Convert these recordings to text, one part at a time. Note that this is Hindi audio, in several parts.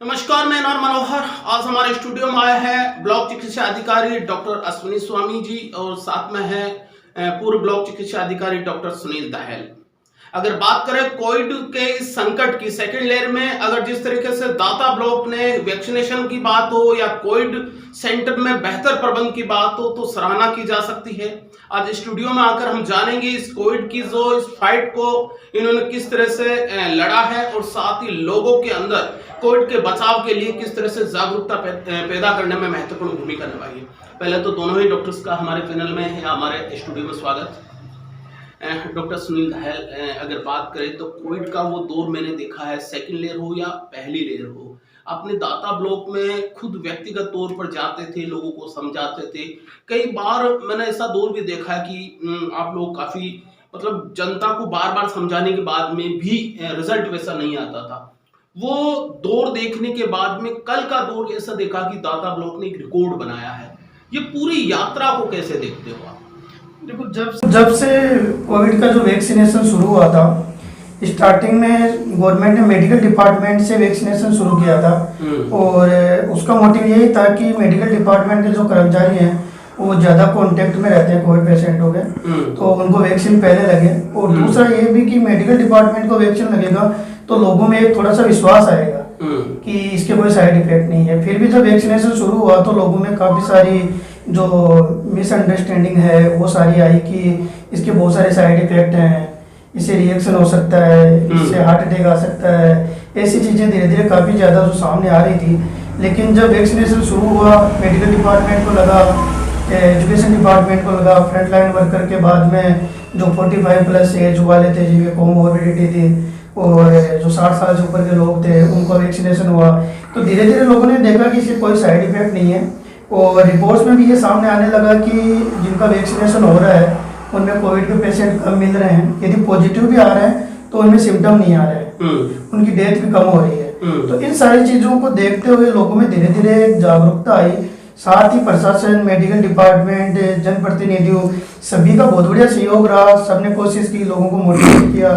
नमस्कार, मैं नर मनोहर। आज हमारे स्टूडियो में आए हैं ब्लॉक चिकित्सा अधिकारी डॉक्टर अश्विनी स्वामी जी और साथ में है पूर्व ब्लॉक चिकित्सा अधिकारी डॉक्टर सुनील दहल। अगर बात करें कोविड के इस संकट की सेकेंड लेयर में, अगर जिस तरीके से दाता ब्लॉक ने वैक्सीनेशन की बात हो या कोविड सेंटर में बेहतर प्रबंध की बात हो तो सराहना की जा सकती है। आज स्टूडियो में आकर हम जानेंगे इस कोविड की जो इस फाइट को इन्होंने किस तरह से लड़ा है और साथ ही लोगों के अंदर कोविड के बचाव के लिए किस तरह से जागरूकता पैदा करने में महत्वपूर्ण भूमिका निभाई है। पहले तो दोनों ही डॉक्टर्स का हमारे पैनल में है, हमारे स्टूडियो में स्वागत। डॉक्टर सुनील दहल, अगर बात करें तो कोविड का वो दौर मैंने देखा है, सेकंड लेयर हो या पहली लेयर हो, आपने दाता ब्लॉक में खुद व्यक्तिगत तौर पर जाते थे, लोगों को समझाते थे। कई बार मैंने ऐसा दौर भी देखा है कि आप लोग काफी मतलब जनता को बार बार समझाने के बाद में भी रिजल्ट वैसा नहीं आता था। वो दौर देखने के बाद में कल का दौर ऐसा देखा कि दाता ब्लॉक ने एक रिकॉर्ड बनाया है। ये पूरी यात्रा को कैसे देखते हो आप? देखो, जब से कोविड का जो वैक्सीनेशन शुरू हुआ था, स्टार्टिंग में गवर्नमेंट ने मेडिकल डिपार्टमेंट से वैक्सीनेशन शुरू किया था और उसका मोटिव यही था कि मेडिकल डिपार्टमेंट के जो कर्मचारी हैं वो ज़्यादा कांटेक्ट में रहते हैं कोविड पेशेंटों के, तो उनको वैक्सीन पहले लगे। और दूसरा ये भी कि मेडिकल डिपार्टमेंट को वैक्सीन लगेगा तो लोगों में एक थोड़ा सा विश्वास आएगा कि इसके कोई साइड इफेक्ट नहीं है। फिर भी जब वैक्सीनेशन शुरू हुआ तो लोगों में काफ़ी सारी जो मिसअंडरस्टैंडिंग है वो सारी आई कि इसके बहुत सारे साइड इफेक्ट हैं, इससे रिएक्शन हो सकता है, इससे हार्ट अटैक आ सकता है। ऐसी चीज़ें धीरे धीरे काफ़ी ज़्यादा जो सामने आ रही थी। लेकिन जब वैक्सीनेशन शुरू हुआ, मेडिकल डिपार्टमेंट को लगा, एजुकेशन डिपार्टमेंट को लगा, फ्रंट लाइन वर्कर के बाद में जो 45+ एज वाले थे जिनके कोमोर्बिडिटी थी और जो 60 साल से ऊपर के लोग थे उनको वैक्सीनेशन हुआ, तो धीरे धीरे लोगों ने देखा कि इससे कोई साइड इफेक्ट नहीं है। और रिपोर्ट्स में भी ये सामने आने लगा कि जिनका वैक्सीनेशन हो रहा है उनमें कोविड के पेशेंट कम मिल रहे हैं। यदि पॉजिटिव भी आ रहे हैं तो उनमें सिम्टम नहीं आ रहे हैं, उनकी डेथ भी कम हो रही है। तो इन सारी चीज़ों को देखते हुए लोगों में धीरे धीरे जागरूकता आई। साथ ही प्रशासन, मेडिकल डिपार्टमेंट, जनप्रतिनिधियों सभी का बहुत बढ़िया सहयोग रहा। सबने कोशिश की, लोगों को मोटिवेट किया।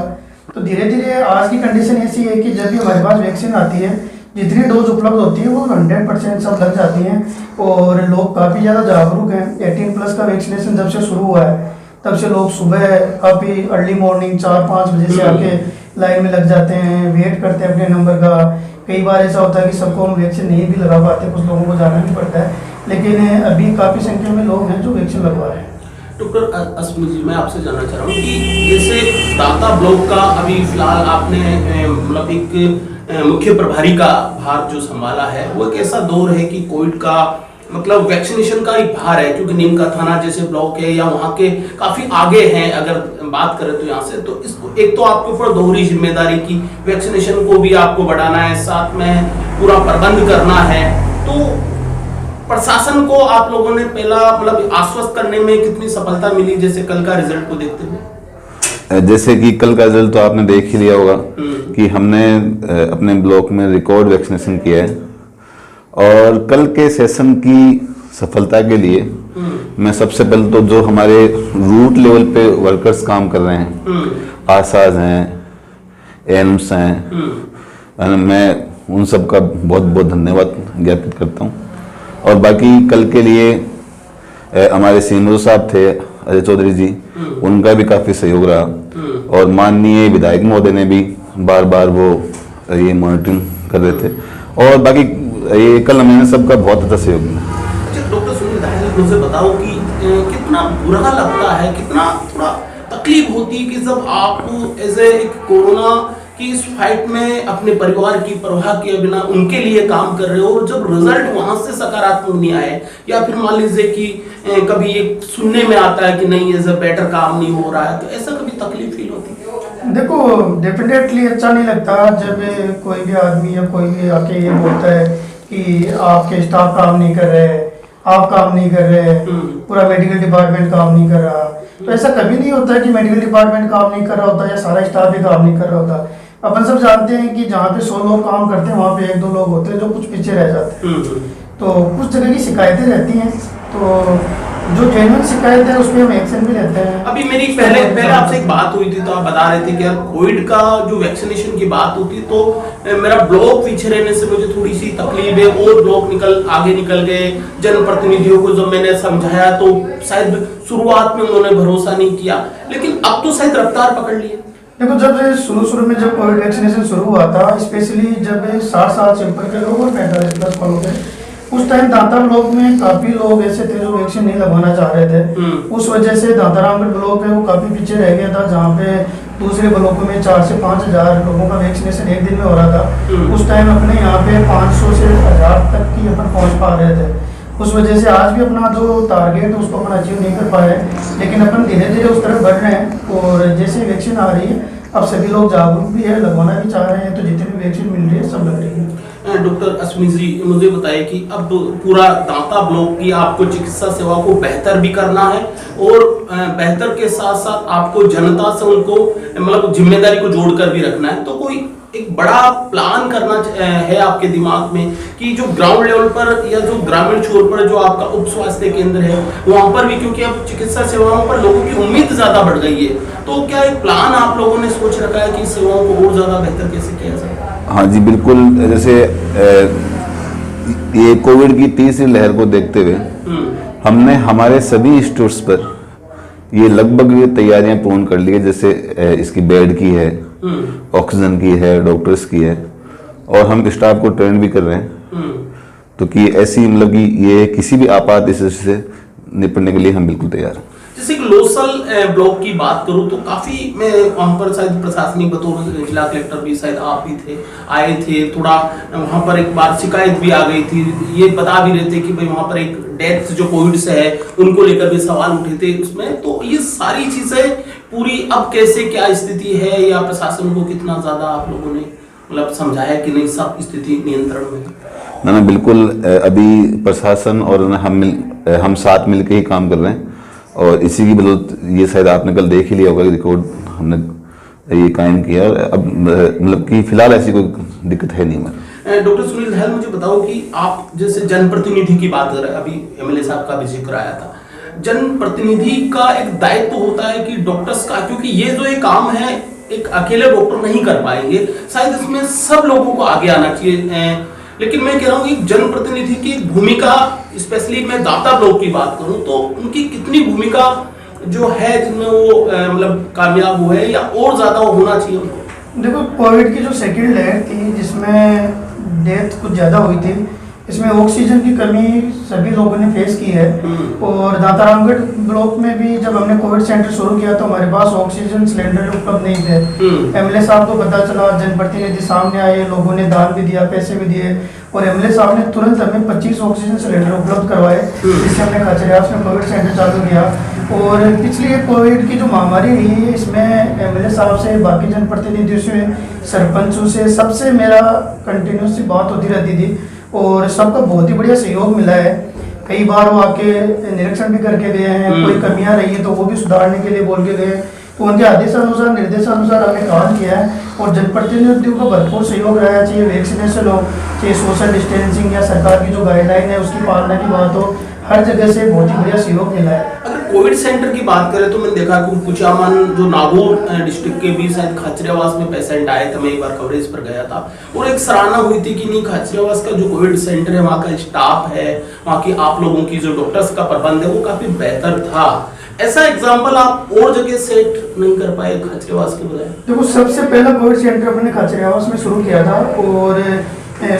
तो धीरे धीरे आज की कंडीशन ऐसी है कि जब भी हमारे पास वैक्सीन आती है, जितनी डोज उपलब्ध होती है वो 100% सब लग जाती हैं और लोग काफ़ी ज़्यादा जागरूक हैं। 18+ का वैक्सीनेशन जब से शुरू हुआ है तब से लोग सुबह काफ़ी अर्ली मॉर्निंग 4-5 बजे से आके लाइन में लग जाते हैं, वेट करते हैं अपने नंबर का। कई बार ऐसा होता है कि सबको हम वैक्सीन नहीं भी लगा पाते, कुछ लोगों को जाना भी पड़ता है, लेकिन अभी काफ़ी संख्या में लोग हैं जो वैक्सीन लगवा रहे हैं। डॉक्टर अश्विनी जी, मैं आपसे जानना चाह रहा हूँ कि जैसे दाता ब्लॉक का अभी फिलहाल आपने मतलब एक मुख्य प्रभारी का भार जो संभाला है, वो एक ऐसा दौर है कि कोविड का मतलब वैक्सीनेशन का एक भार है, क्योंकि नीम का थाना जैसे ब्लॉक है या वहाँ के काफी आगे हैं अगर बात करें तो यहाँ से, तो इसको एक तो आपके ऊपर दोहरी जिम्मेदारी की वैक्सीनेशन को भी आपको बढ़ाना है, साथ में पूरा प्रबंध करना है। तो प्रशासन को आप लोगों ने पहला मतलब आश्वस्त करने में कितनी सफलता मिली, जैसे कल का रिजल्ट को देखते हुए? जैसे कि कल का रिजल्ट तो आपने देख ही लिया होगा कि हमने अपने ब्लॉक में रिकॉर्ड वैक्सीनेशन किया है। और कल के सेशन की सफलता के लिए मैं सबसे पहले तो जो हमारे रूट लेवल पे वर्कर्स काम कर रहे हैं, आशाज हैं, एम्स हैं, मैं उन सब का बहुत बहुत धन्यवाद ज्ञापित करता हूँ। और बाकी कल के लिए हमारे सीएमओ साहब थे अजय चौधरी जी, उनका भी काफ़ी सहयोग रहा और माननीय विधायक महोदय ने भी बार बार वो ये मॉनिटरिंग कर रहे थे। और बाकी ये कल मैंने सबका बहुत अच्छा सहयोग मिला। अच्छा डॉक्टर सुनील दहल, मुझे बताओ कि कितना बुरा लगता है, कितना थोड़ा तकलीफ होती है कि जब आप एज ए कोरोना की इस फाइट में अपने परिवार की परवाह किए बिना उनके लिए काम कर रहे हो और जब रिजल्ट वहां से सकारात्मक नहीं आए, या फिर मान लीजिए कि कभी ये सुनने में आता है कि नहीं एज ए बेटर काम नहीं हो रहा है, तो ऐसा कभी तकलीफ फील होती है? देखो, डेफिनेटली अच्छा नहीं लगता जब कोई भी आदमी या कोई भी आके ये बोलता है कि आपके स्टाफ काम नहीं कर रहे, आप काम नहीं कर रहे, पूरा मेडिकल डिपार्टमेंट काम नहीं कर रहा। तो ऐसा कभी नहीं होता है कि मेडिकल डिपार्टमेंट काम नहीं कर रहा होता या सारा स्टाफ भी काम नहीं कर रहा होता। अपन सब जानते हैं कि जहाँ पे 100 लोग काम करते हैं वहाँ पे 1-2 लोग होते हैं जो कुछ पीछे रह जाते हैं। तो कुछ जगह की शिकायतें रहती हैं, तो जो जेन्युइन शिकायत है उस पर हम एक्शन भी लेते हैं। अभी मेरी पहले आपसे एक बात हुई थी तो आप बता रहे थे कि यार कोविड का जो वैक्सीनेशन की बात होती है तो मेरा ब्लॉक पीछे रहने से मुझे थोड़ी सी तकलीफ है, और ब्लॉक आगे निकल गए। जनप्रतिनिधियों को जब मैंने समझाया तो शायद शुरुआत में उन्होंने भरोसा नहीं किया, लेकिन अब तो शायद रफ्तार पकड़ ली है। देखो, जब शुरू में जब कोविड वैक्सीनेशन शुरू हुआ था, स्पेशली जब 60 साल से ऊपर के लोग और 45+ वालों के, उस टाइम दांता ब्लॉक में काफी लोग ऐसे थे जो वैक्सीन नहीं लगवाना चाह रहे थे। उस वजह से दांतारामगढ़ ब्लॉक है वो काफी पीछे रह गया था, जहाँ पे दूसरे ब्लॉकों में 4 से 5 हजार लोगों का वैक्सीनेशन एक दिन में हो रहा था। उस टाइम अपने यहाँ पे 500 से 1000 तक की अपन पहुँच पा रहे थे। उस वजह से आज भी अपना जो टारगेट है उसको अपन अचीव नहीं कर पाए, लेकिन अपन धीरे धीरे उस तरफ बढ़ रहे हैं। और जैसे वैक्सीन आ रही है अब सभी लोग जागरूक भी है, लगवाना भी चाह रहे हैं, तो जितनी भी वैक्सीन मिल रही है सब लग रही है। डॉक्टर अश्विनी जी, मुझे बताइए कि अब पूरा दांता ब्लॉक की आपको चिकित्सा सेवा को बेहतर भी करना है, और बेहतर के साथ साथ आपको जनता से उनको मतलब जिम्मेदारी को जोड़कर भी रखना है। तो कोई एक बड़ा प्लान करना है आपके दिमाग में कि जो ग्राउंड लेवल पर या जो ग्रामीण छोर पर जो आपका उप स्वास्थ्य केंद्र है वहां पर भी, क्योंकि अब चिकित्सा सेवाओं पर लोगों की उम्मीद ज्यादा बढ़ गई है, तो क्या एक प्लान आप लोगों ने सोच रखा है कि सेवाओं को और ज्यादा बेहतर कैसे किया जाए? हाँ जी, बिल्कुल। जैसे ये कोविड की तीसरी लहर को देखते हुए हमने हमारे सभी स्टोर्स पर ये लगभग तैयारियां पूर्ण कर ली है। जैसे इसकी बेड की है, ऑक्सीजन की है, डॉक्टर्स की है, और हम स्टाफ को ट्रेन भी कर रहे हैं। तो कि ऐसी मतलब कि ये किसी भी आपात स्थिति से निपटने के लिए हम बिल्कुल तैयार हैं। जैसे कि लोसल ब्लॉक की बात करूं तो काफी मैं वहां पर शायद प्रशासनिक बतौर जिला कलेक्टर भी शायद आप ही थे, आए थे, थोड़ा वहां पर एक बार शिकायत भी आ गई थी। ये बता भी रहे थे कि भाई वहां पर एक डेथ जो कोविड से है उनको लेकर भी सवाल उठे थे उसमें। तो ये सारी चीजें पूरी अब कैसे क्या स्थिति है, या प्रशासन को कितना ज्यादा आप लोगों ने मतलब समझाया कि नहीं सब स्थिति नियंत्रण में? ना बिल्कुल, अभी प्रशासन और हम साथ मिलकर ही काम कर रहे हैं, और इसी की बदौलत ये शायद आपने कल देख ही लिया होगा, रिकॉर्ड हमने ये कायम किया। अब मतलब कि फिलहाल ऐसी कोई दिक्कत है नहीं। डॉक्टर सुनील दहल, मुझे बताओ कि आप जैसे जनप्रतिनिधि की बात कर रहे हैं, अभी एमएलए साहब का भी जिक्र आया था। जनप्रतिनिधि का एक दायित्व होता है कि डॉक्टर्स का, क्योंकि ये जो एक काम है एक अकेले डॉक्टर नहीं कर पाएंगे, शायद इसमें सब लोगों को आगे आना चाहिए। लेकिन मैं कह रहा हूँ कि जनप्रतिनिधि की भूमिका, स्पेशली मैं दाता ब्लॉक की बात करूं तो उनकी कितनी भूमिका जो है जिनमें वो मतलब कामयाब हुए, या और ज्यादा होना चाहिए उनको? देखो, कोविड की जो सेकेंड लहर थी जिसमें डेथ कुछ ज़्यादा हुई थी, इसमें ऑक्सीजन की कमी सभी लोगों ने फेस की है। और दांतारामगढ़ ब्लॉक में भी जब हमने कोविड सेंटर शुरू किया तो हमारे पास ऑक्सीजन सिलेंडर उपलब्ध नहीं थे। एमएलए साहब को पता चला, जनप्रतिनिधि सामने आए, लोगों ने दान भी दिया, पैसे भी दिए, और एमएलए साहब ने तुरंत हमें 25 ऑक्सीजन सिलेंडर उपलब्ध करवाए, जिससे हमने खचरियास में कोविड सेंटर चालू किया। और पिछली कोविड की जो महामारी रही है इसमें एमएलए साहब से, बाकी जनप्रतिनिधियों से, सरपंचों से, सबसे मेरा कंटिन्यूस बात होती रहती थी, और सबका बहुत ही बढ़िया सहयोग मिला है। कई बार वो आके निरीक्षण भी करके गए हैं, कोई कमियां रही है तो वो भी सुधारने के लिए बोल के गए, तो उनके आदेशानुसार, निर्देशानुसार हमने काम किया है। और जनप्रतिनिधियों का भरपूर सहयोग रहा, चाहिए वैक्सीनेशन हो, चाहे सोशल डिस्टेंसिंग या सरकार की जो गाइडलाइन है उसकी पालना की बात हो, हर जगह से बहुत ही बढ़िया सहयोग मिला है। अगर कोविड सेंटर की बात करें तो मैंने देखा कि कुचामन जो नागौर डिस्ट्रिक्ट के भी शायद खाचरियावास में पेशेंट आए थे, मैं एक बार कवरेज पर गया था, और एक सराहना हुई थी कि नहीं, खाचरियावास का जो कोविड सेंटर है, वहाँ का स्टाफ है, वहाँ की आप लोगों की जो डॉक्टर्स का प्रबंध है वो काफी बेहतर था। ऐसा एग्जाम्पल आप और जगह सेट नहीं कर पाए खाचरियावास के बजाय? देखो, सबसे पहला कोविड सेंटर अपने खाचरियावास में शुरू किया था, और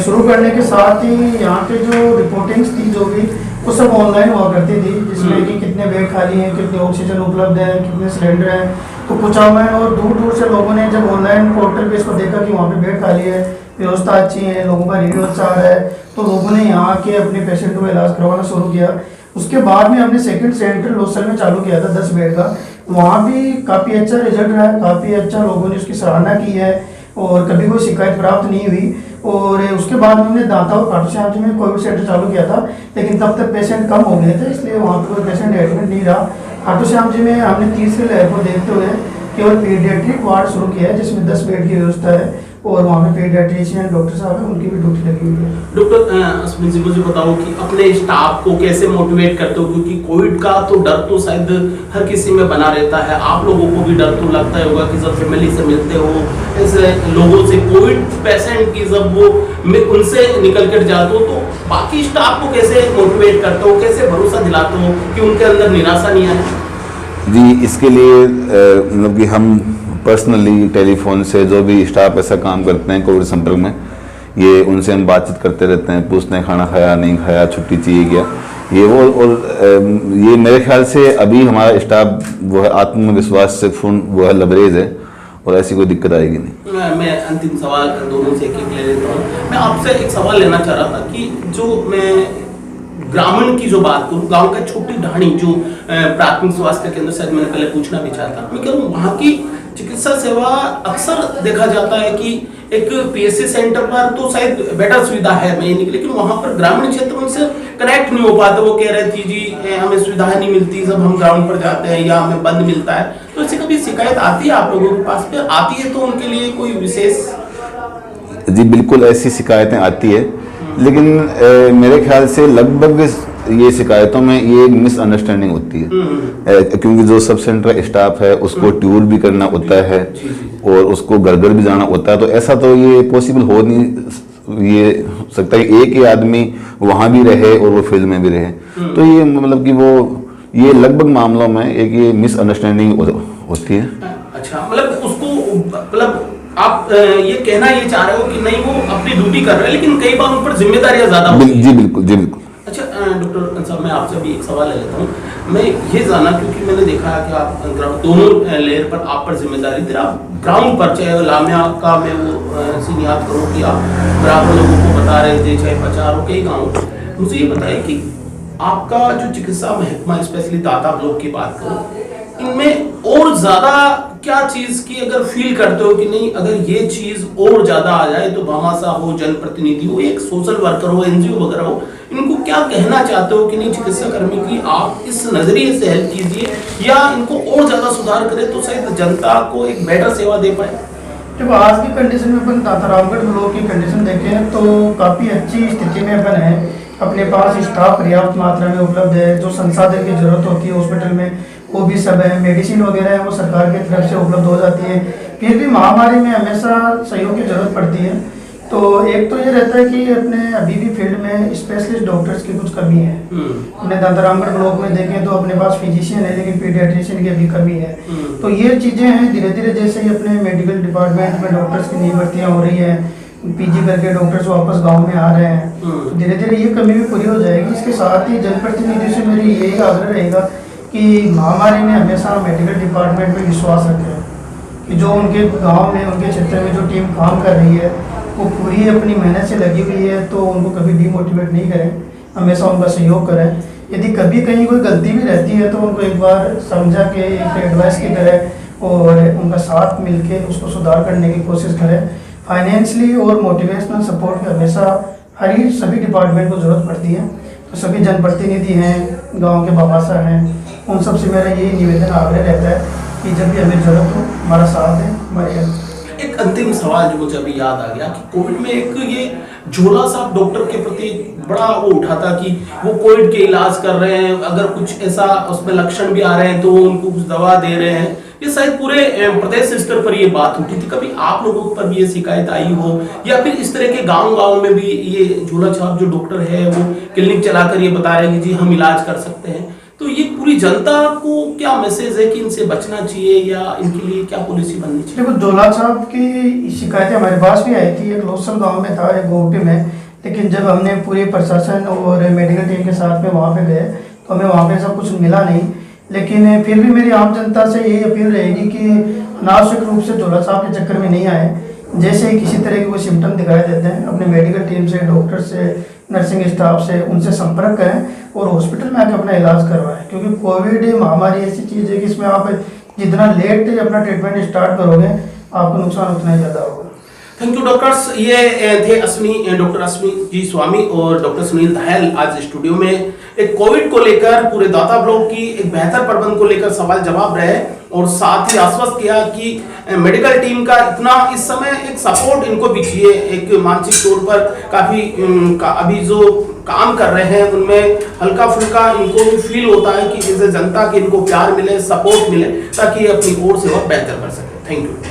शुरू करने के साथ ही यहाँ पे जो रिपोर्टिंग्स थी जो भी वो सब ऑनलाइन हुआ करती थी, जिसमें कि कितने बेड खाली हैं, कितने ऑक्सीजन उपलब्ध है, कितने सिलेंडर हैं। तो कुचामन और दूर दूर से लोगों ने जब ऑनलाइन पोर्टल पे इसको देखा कि वहाँ पे बेड खाली है, व्यवस्था अच्छी है, लोगों का रिव्यू अच्छा आ रहा है, तो लोगों ने यहाँ के अपने पेशेंट को इलाज करवाना शुरू किया। उसके बाद में हमने सेकंड सेंटर लोसल में चालू किया था 10 बेड का, वहाँ भी काफ़ी अच्छा रिजल्ट रहा है, काफ़ी अच्छा लोगों ने उसकी सराहना की है, और कभी कोई शिकायत प्राप्त नहीं हुई। और उसके बाद हमने दांता और खाटू श्याम जी में कोविड सेंटर चालू किया था, लेकिन तब तक पेशेंट कम हो गए थे, इसलिए वहाँ पर कोई पेशेंट एडमिट नहीं रहा। खाटू श्याम जी में हमने तीसरी लहर को देखते हुए केवल पीडियाट्रिक वार्ड शुरू किया है, जिसमें 10 बेड की व्यवस्था है, और वहाँ पे पीडियाट्रिशियन डॉक्टर साहब हैं, उनकी भी ड्यूटी लगी हुई है। डॉक्टर अश्विन जी, मुझे बताओ कि अपने स्टाफ को कैसे मोटिवेट करते हो, क्योंकि कोविड का तो डर तो शायद हर किसी में बना रहता है, आप लोगों को भी डर तो लगता ही होगा कि जब फैमिली से मिलते हो ऐसे लोगों से, कोविड पेशेंट की जब वो उनसे निकल कर जाते हो, तो बाकी स्टाफ को कैसे मोटिवेट करते हो, कैसे भरोसा दिलाते हो कि उनके अंदर निराशा नहीं आए? जी, इसके लिए मतलब कि हम पर्सनली टेलीफोन से जो भी स्टाफ ऐसा काम करते हैं कोविड संपर्क में, ये उनसे हम बातचीत करते रहते हैं, पूछते हैं खाना खाया नहीं खाया, छुट्टी चाहिए क्या, ये वो। और ये मेरे ख्याल से अभी हमारा स्टाफ वो है आत्मविश्वास से पूर्ण वो है, लबरेज है, और ऐसी कोई दिक्कत आएगी नहीं। मैं अंतिम सवाल दोनों से एक ले लेता हूँ। मैं आपसे एक सवाल लेना चाह रहा था कि जो मैं ग्रामीण की जो बात करूँ, गांव का छोटी ढाणी जो प्राथमिक स्वास्थ्य केंद्र, शायद मैंने पहले पूछना भी चाहता, मैं कह रहा हूँ वहाँ की चिकित्सा सेवा अक्सर देखा जाता है कि एक पीएससी सेंटर पर तो शायद बेटर सुविधा है, मैं ये नहीं, लेकिन वहाँ पर ग्रामीण क्षेत्र में से कनेक्ट नहीं हो पाते। वो कह रहे थी जी हमें सुविधाएं नहीं मिलती जब हम ग्राउंड पर जाते हैं, या हमें बंद मिलता है। तो ऐसी कभी शिकायत आती है आप लोगों के पास पे? आती है तो उनके लिए कोई विशेष? जी बिल्कुल, ऐसी शिकायतें आती है, लेकिन मेरे ख्याल से लगभग ये शिकायतों में ये एक मिसअंडरस्टैंडिंग होती है, क्योंकि जो सब सेंटर स्टाफ है उसको टूर भी करना होता है और उसको घर घर भी जाना होता है, तो ऐसा तो ये पॉसिबल हो नहीं ये सकता है एक ही आदमी वहाँ भी रहे और वो फील्ड में भी रहे। तो ये मतलब कि वो ये लगभग मामलों में एक ये मिसअंडरस्टैंडिंग होती है। अच्छा, मतलब उसको मतलब आप ये कहना ये चाह रहे हो कि नहीं वो अपनी ड्यूटी कर रहे हैं, लेकिन कई बार उन पर जिम्मेदारियां ज्यादा होती हैं। जी बिल्कुल, जी बिल्कुल। अच्छा डॉक्टर साहब, मैं आपसे भी एक सवाल ले लेता हूँ। मैं ये जाना, क्योंकि मैंने देखा है कि आप दोनों लेयर पर आप पर जिम्मेदारी दे, आप ग्राउंड पर, चाहे लामिया का मैं वो सीन याद करूँ कि आप बराबर लोगों को बता रहे थे, चाहे पचारों कई गाँव, मुझे ये बताइए कि आपका जो चिकित्सा महकमा, स्पेशली दाता ब्लॉक की बात करूँ, इनमें और ज्यादा क्या चीज की अगर फील करते हो कि नहीं, अगर ये चीज और ज्यादा आ जाए तो भामाशाह हो, जनप्रतिनिधि हो, एक सोशल वर्कर हो, एनजीओ वगैरह हो, इनको क्या कहना चाहते हो कि नहीं चिकित्सा कर्मी की आप इस नजरिए से हेल्प कीजिए, या इनको और ज्यादा सुधार करें तो शायद जनता को एक बेटर सेवा दे पाए? जब आज की कंडीशन में अपन दातारामगढ़ ब्लॉक की कंडीशन देखें तो काफ़ी अच्छी स्थिति में अपन है। अपने पास स्टाफ पर्याप्त मात्रा में उपलब्ध है, जो संसाधन की जरूरत होती है हॉस्पिटल में वो भी सब है, मेडिसिन वगैरह है वो सरकार की तरफ से उपलब्ध हो जाती है। फिर भी महामारी में हमेशा सहयोग की जरूरत पड़ती है। तो एक तो ये रहता है कि अपने अभी भी फील्ड में स्पेशलिस्ट डॉक्टर्स की कुछ कमी है। अपने दातारामगढ़ ब्लॉक में देखें तो अपने पास फिजिशियन है, लेकिन पीडियाट्रिशियन की अभी कमी है। तो ये चीज़ें हैं, धीरे धीरे जैसे ही अपने मेडिकल डिपार्टमेंट में डॉक्टर्स की नई भर्तियाँ हो रही है, पीजी करके डॉक्टर्स वापस गांव में आ रहे हैं, तो धीरे धीरे ये कमी भी पूरी हो जाएगी। इसके साथ ही जनप्रतिनिधि से मेरी यही आग्रह रहेगा कि महामारी में हमेशा मेडिकल डिपार्टमेंट में विश्वास रखें कि जो उनके गांव में, उनके क्षेत्र में जो टीम काम कर रही है वो पूरी अपनी मेहनत से लगी हुई है, तो उनको कभी डीमोटिवेट नहीं करें, हमेशा उनका सहयोग करें। यदि कभी कहीं कोई गलती भी रहती है तो उनको एक बार समझा के एक एडवाइस की तरह और उनका साथ मिलके उसको सुधार करने की कोशिश करें। फाइनेंशियली और मोटिवेशनल सपोर्ट की हमेशा सभी डिपार्टमेंट को ज़रूरत पड़ती है। तो सभी जनप्रतिनिधि हैं, गांव के बाबासा हैं, उन सब से मेरा यही निवेदन आग्रह रहता है कि जब भी हमें ज़रूरत हो हमारा साथ दें, हमारी हेल्प। एक अंतिम सवाल जो मुझे अभी याद आ गया कि कोविड में एक ये झोला साहब डॉक्टर के प्रति बड़ा वो उठा था कि वो कोविड के इलाज कर रहे हैं, अगर कुछ ऐसा उसमें लक्षण भी आ रहे हैं तो वो उनको कुछ दवा दे रहे हैं। ये शायद पूरे प्रदेश स्तर पर ये बात उठी थी, कभी आप लोगों पर भी ये शिकायत आई हो, या फिर इस तरह के गांव में भी ये झोला छाप जो डॉक्टर है वो क्लिनिक चलाकर ये बता रहे हैं कि जी हम इलाज कर सकते हैं, तो ये पूरी जनता को क्या मैसेज है कि इनसे बचना चाहिए या इनके लिए क्या पॉलिसी बननी चाहिए? देखो, झोला छाप की शिकायतें हमारे पास भी आई थी। एक लोसल गांव में था, एक गोवटी में, लेकिन जब हमने पूरे प्रशासन और मेडिकल टीम के साथ में वहाँ पे गए तो हमें वहाँ पे ऐसा कुछ मिला नहीं। लेकिन फिर भी मेरी आम जनता से यही अपील रहेगी कि अनावश्यक रूप से झोला छाप के चक्कर में नहीं आए। जैसे ही किसी तरह के कोई सिम्टम दिखाई देते हैं, अपने मेडिकल टीम से, डॉक्टर से, नर्सिंग स्टाफ से उनसे संपर्क करें और हॉस्पिटल में आके अपना इलाज करवाएं। क्योंकि कोविड महामारी ऐसी चीज़ है कि इसमें आप जितना लेट अपना ट्रीटमेंट स्टार्ट करोगे आपको नुकसान उतना ही ज़्यादा होगा। Thank you doctors. ये थे डॉक्टर अश्विनी जी स्वामी और डॉक्टर सुनील दहल आज स्टूडियो में एक कोविड को लेकर पूरे दाता ब्लॉक की एक बेहतर प्रबंध को लेकर सवाल जवाब रहे और साथ ही आश्वस्त किया कि मेडिकल टीम का इतना इस समय एक सपोर्ट इनको भी चाहिए। एक मानसिक तौर पर काफी अभी जो काम कर रहे हैं उनमें हल्का फुल्का इनको भी फील होता है कि जैसे जनता की इनको प्यार मिले, सपोर्ट मिले ताकि अपनी ओर से और बेहतर कर सके। Thank you.